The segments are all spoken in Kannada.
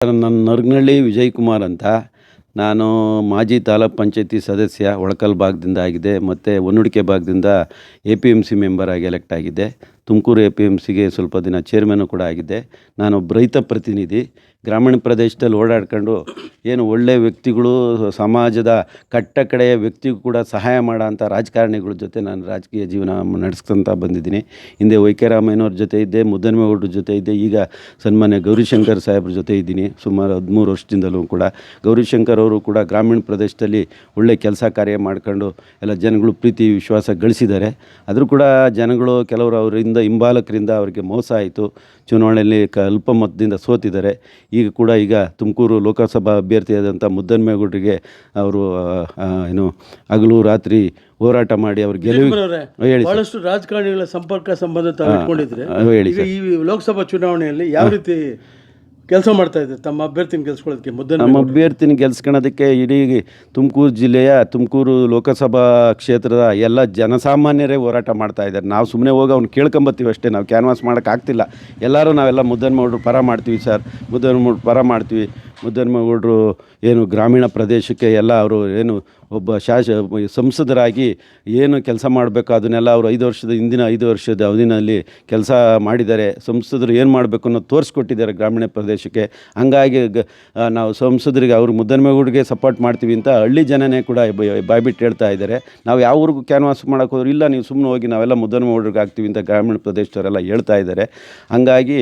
ನನ್ನ ನರ್ಗನಹಳ್ಳಿ ವಿಜಯಕುಮಾರ್ ಅಂತ. ನಾನು ಮಾಜಿ ತಾಲೂಕ್ ಪಂಚಾಯತಿ ಸದಸ್ಯ ಒಳಕಲ್ ಭಾಗದಿಂದ ಆಗಿದೆ ಮತ್ತು ಹೊನ್ನಳಿಕೆ ಭಾಗದಿಂದ APMC ಮೆಂಬರ್ ಆಗಿ ಎಲೆಕ್ಟ್ ಆಗಿದ್ದೆ. ತುಮಕೂರು APMCಗೆ ಸ್ವಲ್ಪ ದಿನ ಚೇರ್ಮನ್ನು ಕೂಡ ಆಗಿದ್ದೆ. ನಾನೊಬ್ಬ ರೈತ ಪ್ರತಿನಿಧಿ. ಗ್ರಾಮೀಣ ಪ್ರದೇಶದಲ್ಲಿ ಓಡಾಡ್ಕೊಂಡು ಏನು ಒಳ್ಳೆಯ ವ್ಯಕ್ತಿಗಳು, ಸಮಾಜದ ಕಟ್ಟಕಡೆಯ ವ್ಯಕ್ತಿಗೂ ಕೂಡ ಸಹಾಯ ಮಾಡೋಂಥ ರಾಜಕಾರಣಿಗಳ ಜೊತೆ ನಾನು ರಾಜಕೀಯ ಜೀವನ ನಡೆಸ್ಕೊಂತ ಬಂದಿದ್ದೀನಿ. ಹಿಂದೆ YK ರಾಮಯ್ಯನವ್ರ ಜೊತೆ ಇದ್ದೆ, ಮುದ್ದನ್ಮೇಗೌಡ್ರ ಜೊತೆ ಇದ್ದೆ. ಈಗ ಸನ್ಮಾನ್ಯ ಗೌರಿಶಂಕರ್ ಸಾಹೇಬ್ರ ಜೊತೆ ಇದ್ದೀನಿ ಸುಮಾರು 13 ವರ್ಷದಿಂದಲೂ ಕೂಡ. ಗೌರಿಶಂಕರ್ ಅವರು ಕೂಡ ಗ್ರಾಮೀಣ ಪ್ರದೇಶದಲ್ಲಿ ಒಳ್ಳೆ ಕೆಲಸ ಕಾರ್ಯ ಮಾಡ್ಕೊಂಡು ಎಲ್ಲ ಜನಗಳು ಪ್ರೀತಿ ವಿಶ್ವಾಸ ಗಳಿಸಿದ್ದಾರೆ. ಆದರೂ ಕೂಡ ಜನಗಳು ಕೆಲವರು ಅವರಿಂದ ಹಿಂಬಾಲಕರಿಂದ ಅವರಿಗೆ ಮೋಸ ಆಯಿತು. ಚುನಾವಣೆಯಲ್ಲಿ ಅಲ್ಪ ಮತದಿಂದ ಸೋತಿದ್ದಾರೆ. ಈಗ ತುಮಕೂರು ಲೋಕಸಭಾ ಅಭ್ಯರ್ಥಿಯಾದಂಥ ಮುದ್ದನ್ಮೇಗೌಡರಿಗೆ ಅವರು ಏನು ಹಗಲು ರಾತ್ರಿ ಹೋರಾಟ ಮಾಡಿ ಅವ್ರ ಗೆಲುವು ಹೇಳಿ. ಬಹಳಷ್ಟು ರಾಜಕಾರಣಿಗಳ ಸಂಬಂಧ ಇಟ್ಕೊಂಡಿದ್ರೆ ಹೇಳಿ ಈ ಲೋಕಸಭಾ ಚುನಾವಣೆಯಲ್ಲಿ ಯಾವ ರೀತಿ ಕೆಲಸ ಮಾಡ್ತಾ ಇದ್ದಾರೆ ತಮ್ಮ ಅಭ್ಯರ್ಥಿನ ಗೆಲ್ಸ್ಕೊಳ್ಳೋದಕ್ಕೆ? ನಮ್ಮ ಅಭ್ಯರ್ಥಿನ ಗೆಲ್ಸ್ಕೊಳ್ಳೋದಕ್ಕೆ ಇಡೀ ತುಮಕೂರು ಜಿಲ್ಲೆಯ ತುಮಕೂರು ಲೋಕಸಭಾ ಕ್ಷೇತ್ರದ ಎಲ್ಲ ಜನಸಾಮಾನ್ಯರೇ ಹೋರಾಟ ಮಾಡ್ತಾ ಇದ್ದಾರೆ. ನಾವು ಸುಮ್ಮನೆ ಹೋಗಿ ಅವ್ನು ಕೇಳ್ಕೊಂಬತ್ತೀವಿ ಅಷ್ಟೇ, ನಾವು ಕ್ಯಾನ್ವಾಸ್ ಮಾಡೋಕ್ಕಾಗ್ತಿಲ್ಲ. ಎಲ್ಲರೂ ನಾವೆಲ್ಲ ಮುದ್ದನ್ಮೇಗೌಡರು ಪರ ಮಾಡ್ತೀವಿ ಸರ್, ಮುದ್ದನ್ಮೇಗೌಡರು ಪರ ಮಾಡ್ತೀವಿ. ಮುದ್ದನ್ಮೇಗೌಡರು ಏನು ಗ್ರಾಮೀಣ ಪ್ರದೇಶಕ್ಕೆ ಎಲ್ಲ ಅವರು ಏನು ಒಬ್ಬ ಸಂಸದರಾಗಿ ಏನು ಕೆಲಸ ಮಾಡಬೇಕು ಅದನ್ನೆಲ್ಲ ಅವರು ಹಿಂದಿನ 5 ವರ್ಷದ ಅವಧಿನಲ್ಲಿ ಕೆಲಸ ಮಾಡಿದ್ದಾರೆ. ಸಂಸದರು ಏನು ಮಾಡಬೇಕು ಅನ್ನೋದು ತೋರಿಸ್ಕೊಟ್ಟಿದ್ದಾರೆ ಗ್ರಾಮೀಣ ಪ್ರದೇಶಕ್ಕೆ. ಹಂಗಾಗಿ ನಾವು ಸಂಸದರಿಗೆ ಅವ್ರಿಗೆ ಮುದ್ದನ್ಮೇಗೌಡರಿಗೆ ಸಪೋರ್ಟ್ ಮಾಡ್ತೀವಿ ಅಂತ ಹಳ್ಳಿ ಜನನೇ ಕೂಡ ಬಾಯ್ಬಿಟ್ಟು ಹೇಳ್ತಾ ಇದ್ದಾರೆ. ನಾವು ಯಾವ ಊರಿಗೂ ಕ್ಯಾನ್ವಾಸ್ ಮಾಡೋಕೆ ಹೋದ್ರೆ ಇಲ್ಲ, ನೀವು ಸುಮ್ಮನೆ ಹೋಗಿ ನಾವೆಲ್ಲ ಮುದ್ದನ್ಮೇಗೌಡರಿಗೆ ಆಗ್ತೀವಿ ಅಂತ ಗ್ರಾಮೀಣ ಪ್ರದೇಶದವರೆಲ್ಲ ಹೇಳ್ತಾ ಇದ್ದಾರೆ. ಹಂಗಾಗಿ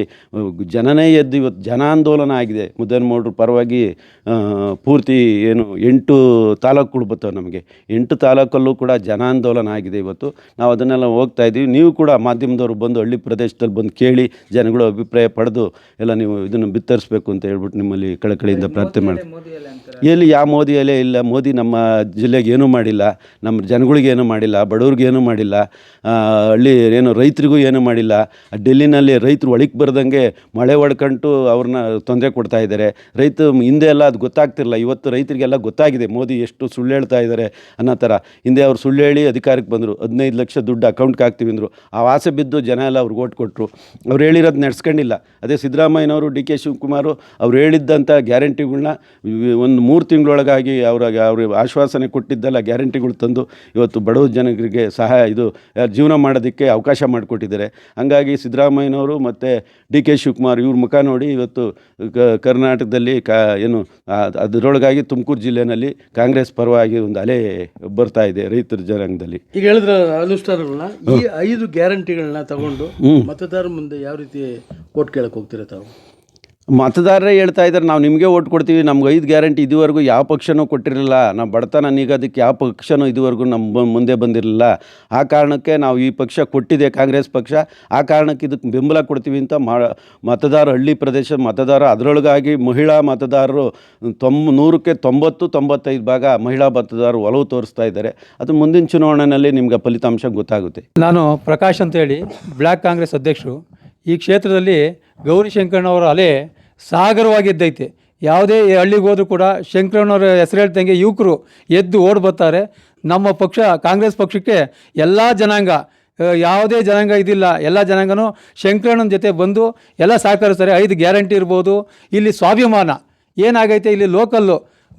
ಜನನೇ ಎದ್ದು ಇವತ್ತು ಜನಾಂದೋಲನ ಆಗಿದೆ. ಮುದ್ದನ್ಮೇಗೌಡರ ಪರವಾಗಿ ಪೂರ್ತಿ ಏನು 8 ತಾಲೂಕುಗಳು ಬರ್ತವೆ ನಮಗೆ. 8 ತಾಲೂಕಲ್ಲೂ ಕೂಡ ಜನಾಂದೋಲನ ಆಗಿದೆ. ಇವತ್ತು ನಾವು ಅದನ್ನೆಲ್ಲ ಹೋಗ್ತಾ ಇದ್ದೀವಿ. ನೀವು ಕೂಡ ಮಾಧ್ಯಮದವರು ಬಂದು ಹಳ್ಳಿ ಪ್ರದೇಶದಲ್ಲಿ ಬಂದು ಕೇಳಿ ಜನಗಳು ಅಭಿಪ್ರಾಯ ಪಡೆದು ಎಲ್ಲ ನೀವು ಇದನ್ನು ಬಿತ್ತರಿಸಬೇಕು ಅಂತ ಹೇಳ್ಬಿಟ್ಟು ನಿಮ್ಮಲ್ಲಿ ಕಳಕಳಿಯಿಂದ ಪ್ರಾರ್ಥನೆ ಮಾಡಿ. ಎಲ್ಲಿ ಯಾವ ಮೋದಿ ಅಲ್ಲೇ ಇಲ್ಲ. ಮೋದಿ ನಮ್ಮ ಜಿಲ್ಲೆಗೆ ಏನೂ ಮಾಡಿಲ್ಲ, ನಮ್ಮ ಜನಗಳಿಗೆ ಏನೂ ಮಾಡಿಲ್ಲ, ಬಡವ್ರಿಗೆ ಏನೂ ಮಾಡಿಲ್ಲ, ಹಳ್ಳಿ ಏನು ರೈತರಿಗೂ ಏನೂ ಮಾಡಿಲ್ಲ. ಡೆಲ್ಲಿನಲ್ಲಿ ರೈತರು ಒಳಗೆ ಬರ್ದಂಗೆ ಮಳೆ ಹೊಡ್ಕೊಂಡು ಅವ್ರನ್ನ ತೊಂದರೆ ಕೊಡ್ತಾ ಇದ್ದಾರೆ. ಹಿಂದೆ ಎಲ್ಲ ಅದು ಗೊತ್ತಾಗ್ತಿರಲ್ಲ. ಇವತ್ತು ರೈತರಿಗೆಲ್ಲ ಗೊತ್ತಾಗಿದೆ ಮೋದಿ ಎಷ್ಟು ಸುಳ್ಳು ಹೇಳ್ತಾ ಇದ್ದಾರೆ ಅನ್ನೋ ಥರ. ಹಿಂದೆ ಅವ್ರು ಸುಳ್ಳು ಹೇಳಿ ಅಧಿಕಾರಕ್ಕೆ ಬಂದರು, 15 ಲಕ್ಷ ದುಡ್ಡು ಅಕೌಂಟ್ಗೆ ಹಾಕ್ತೀವಿ ಅಂದರು. ಆ ಆಸೆ ಬಿದ್ದು ಜನ ಎಲ್ಲ ಅವ್ರಿಗೆ ಓಟ್ ಕೊಟ್ಟರು. ಅವ್ರು ಹೇಳಿರೋದು ನಡೆಸ್ಕೊಂಡಿಲ್ಲ. ಅದೇ ಸಿದ್ದರಾಮಯ್ಯನವರು, DK ಶಿವಕುಮಾರು ಅವ್ರು ಹೇಳಿದ್ದಂಥ ಗ್ಯಾರಂಟಿಗಳ್ನ ಒಂದು 3 ತಿಂಗಳೊಳಗಾಗಿ ಅವ್ರಿಗೆ ಆಶ್ವಾಸನೆ ಕೊಟ್ಟಿದ್ದೆಲ್ಲ ಗ್ಯಾರಂಟಿಗಳು ತಂದು ಇವತ್ತು ಬಡವ ಜನರಿಗೆ ಜೀವನ ಮಾಡೋದಕ್ಕೆ ಅವಕಾಶ ಮಾಡಿಕೊಟ್ಟಿದ್ದಾರೆ. ಹಂಗಾಗಿ ಸಿದ್ದರಾಮಯ್ಯನವರು ಮತ್ತು DK ಶಿವಕುಮಾರ್ ಇವ್ರ ಮುಖ ನೋಡಿ ಇವತ್ತು ಕರ್ನಾಟಕದಲ್ಲಿ ಏನು ಅದರೊಳಗಾಗಿ ತುಮಕೂರು ಜಿಲ್ಲೆಯಲ್ಲಿ ಕಾಂಗ್ರೆಸ್ ಪರವಾಗಿ ಒಂದು ಅಲೆ ಬರ್ತಾ ಇದೆ ರೈತರ ಜನಾಂಗದಲ್ಲಿ. ಈಗ ಹೇಳಿದ್ರ ಅನುಷ್ಠಾನಗಳನ್ನ ಈ 5 ಗ್ಯಾರಂಟಿಗಳನ್ನ ತಗೊಂಡು ಮತದಾರರ ಮುಂದೆ ಯಾವ ರೀತಿ ಓಟ್ ಕೇಳಕ್ಕೆ ಹೋಗ್ತೀರಾ ತಾವು? ಮತದಾರರೇ ಹೇಳ್ತಾ ಇದ್ದಾರೆ, ನಾವು ನಿಮಗೆ ಓಟ್ ಕೊಡ್ತೀವಿ. ನಮ್ಗೆ 5 ಗ್ಯಾರಂಟಿ ಇದುವರೆಗೂ ಯಾವ ಪಕ್ಷನೂ ಕೊಟ್ಟಿರಲಿಲ್ಲ. ನಾವು ಬಡತನ ನೀಗೋದಕ್ಕೆ ಯಾವ ಪಕ್ಷನೂ ಇದುವರೆಗೂ ನಮ್ಮ ಮುಂದೆ ಬಂದಿರಲಿಲ್ಲ. ಆ ಕಾರಣಕ್ಕೆ ನಾವು ಈ ಪಕ್ಷ ಕೊಟ್ಟಿದೆ, ಕಾಂಗ್ರೆಸ್ ಪಕ್ಷ. ಆ ಕಾರಣಕ್ಕೆ ಇದಕ್ಕೆ ಬೆಂಬಲ ಕೊಡ್ತೀವಿ ಅಂತ ಮತದಾರ, ಹಳ್ಳಿ ಪ್ರದೇಶ ಮತದಾರ, ಅದರೊಳಗಾಗಿ ಮಹಿಳಾ ಮತದಾರರು 100ಕ್ಕೆ 90-95 ಭಾಗ ಮಹಿಳಾ ಮತದಾರರು ಒಲವು ತೋರಿಸ್ತಾ ಇದ್ದಾರೆ. ಅದು ಮುಂದಿನ ಚುನಾವಣೆಯಲ್ಲಿ ನಿಮ್ಗೆ ಫಲಿತಾಂಶ ಗೊತ್ತಾಗುತ್ತೆ. ನಾನು ಪ್ರಕಾಶ್ ಅಂತೇಳಿ ಬ್ಲ್ಯಾಕ್ ಕಾಂಗ್ರೆಸ್ ಅಧ್ಯಕ್ಷರು. ಈ ಕ್ಷೇತ್ರದಲ್ಲಿ ಗೌರಿಶಂಕರನವರ ಅಲೆ ಸಾಗರವಾಗಿದ್ದೈತೆ. ಯಾವುದೇ ಹಳ್ಳಿಗೆ ಹೋದರೂ ಕೂಡ ಶಂಕರಣ್ಣವ್ರ ಹೆಸರು ಹೇಳ್ದಂಗೆ ಯುವಕರು ಎದ್ದು ಓಡಿ ಬರ್ತಾರೆ. ನಮ್ಮ ಪಕ್ಷ ಕಾಂಗ್ರೆಸ್ ಪಕ್ಷಕ್ಕೆ ಎಲ್ಲ ಜನಾಂಗ, ಯಾವುದೇ ಜನಾಂಗ ಇದಿಲ್ಲ, ಎಲ್ಲ ಜನಾಂಗನೂ ಶಂಕರಣ್ಣನ ಜೊತೆ ಬಂದು ಎಲ್ಲ ಸಹಕರಿಸ್ತಾರೆ. 5 ಗ್ಯಾರಂಟಿ ಇರ್ಬೋದು. ಇಲ್ಲಿ ಸ್ವಾಭಿಮಾನ ಏನಾಗೈತೆ, ಇಲ್ಲಿ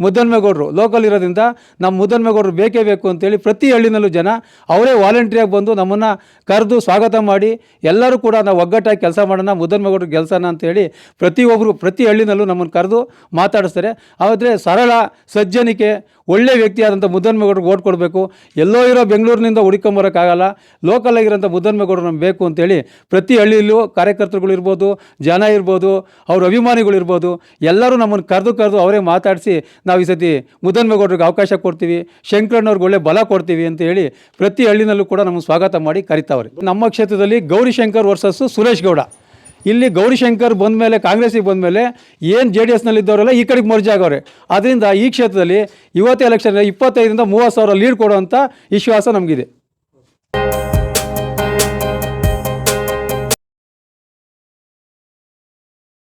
ಮುದ್ದನ್ಮೇಗೌಡರು ಲೋಕಲ್ ಇರೋದ್ರಿಂದ ನಮ್ಮ ಮುದ್ದನ್ಮೇಗೌಡರು ಬೇಕೇ ಬೇಕು ಅಂತೇಳಿ ಪ್ರತಿ ಹಳ್ಳಿನಲ್ಲೂ ಜನ ಅವರೇ ವಾಲಂಟ್ರಿಯಾಗಿ ಬಂದು ನಮ್ಮನ್ನು ಕರೆದು ಸ್ವಾಗತ ಮಾಡಿ ಎಲ್ಲರೂ ಕೂಡ ನಾವು ಒಗ್ಗಟ್ಟಾಗಿ ಕೆಲಸ ಮಾಡೋಣ, ಮುದ್ದನ್ಮೇಗೌಡರು ಗೆಲ್ಸೋಣ ಅಂತೇಳಿ ಪ್ರತಿ ಹಳ್ಳಿನಲ್ಲೂ ನಮ್ಮನ್ನು ಕರೆದು ಮಾತಾಡಿಸ್ತಾರೆ. ಆದರೆ ಸರಳ ಸಜ್ಜನಿಕೆ ಒಳ್ಳೆ ವ್ಯಕ್ತಿಯಾದಂಥ ಮುದ್ದನ್ಮೇಗೌಡರಿಗೆ ಓಟ್ ಕೊಡಬೇಕು. ಎಲ್ಲೋ ಇರೋ ಬೆಂಗಳೂರಿನಿಂದ ಹುಡುಕೊಂಬರೋಕ್ಕಾಗಲ್ಲ, ಲೋಕಲಾಗಿರೋಂಥ ಮುದ್ದನ್ಮೇಗೌಡರು ನಮ್ಗೆ ಬೇಕು ಅಂತೇಳಿ ಪ್ರತಿ ಹಳ್ಳಿಯಲ್ಲೂ ಕಾರ್ಯಕರ್ತರುಗಳು ಇರ್ಬೋದು, ಜನ ಇರ್ಬೋದು, ಅವ್ರ ಅಭಿಮಾನಿಗಳಿರ್ಬೋದು, ಎಲ್ಲರೂ ನಮ್ಮನ್ನು ಕರೆದು ಅವರೇ ಮಾತಾಡಿಸಿ ನಾವು ಈ ಸತಿ ಮುದ್ದನ್ಮೇಗೌಡರಿಗೆ ಅವಕಾಶ ಕೊಡ್ತೀವಿ, ಶಂಕರಣ್ಣವ್ರಿಗೆ ಒಳ್ಳೆ ಬಲ ಕೊಡ್ತೀವಿ ಅಂತ ಹೇಳಿ ಪ್ರತಿ ಹಳ್ಳಿನಲ್ಲೂ ಕೂಡ ನಮಗೆ ಸ್ವಾಗತ ಮಾಡಿ ಕರಿತಾವ್ರೆ. ನಮ್ಮ ಕ್ಷೇತ್ರದಲ್ಲಿ ಗೌರಿಶಂಕರ್ ವರ್ಸಸ್ ಸುರೇಶ್ ಗೌಡ. ಇಲ್ಲಿ ಗೌರಿಶಂಕರ್ ಬಂದಮೇಲೆ, ಕಾಂಗ್ರೆಸ್ಸಿಗೆ ಬಂದಮೇಲೆ ಏನು JDSನಲ್ಲಿದ್ದವರೆಲ್ಲ ಈ ಕಡೆಗೆ ಮರ್ಜ್ ಆಗವ್ರೆ. ಆದ್ದರಿಂದ ಈ ಕ್ಷೇತ್ರದಲ್ಲಿ ಇವತ್ತು ಎಲೆಕ್ಷನ್ 25,000 30,000 ಲೀಡ್ ಕೊಡುವಂಥ ವಿಶ್ವಾಸ ನಮಗಿದೆ.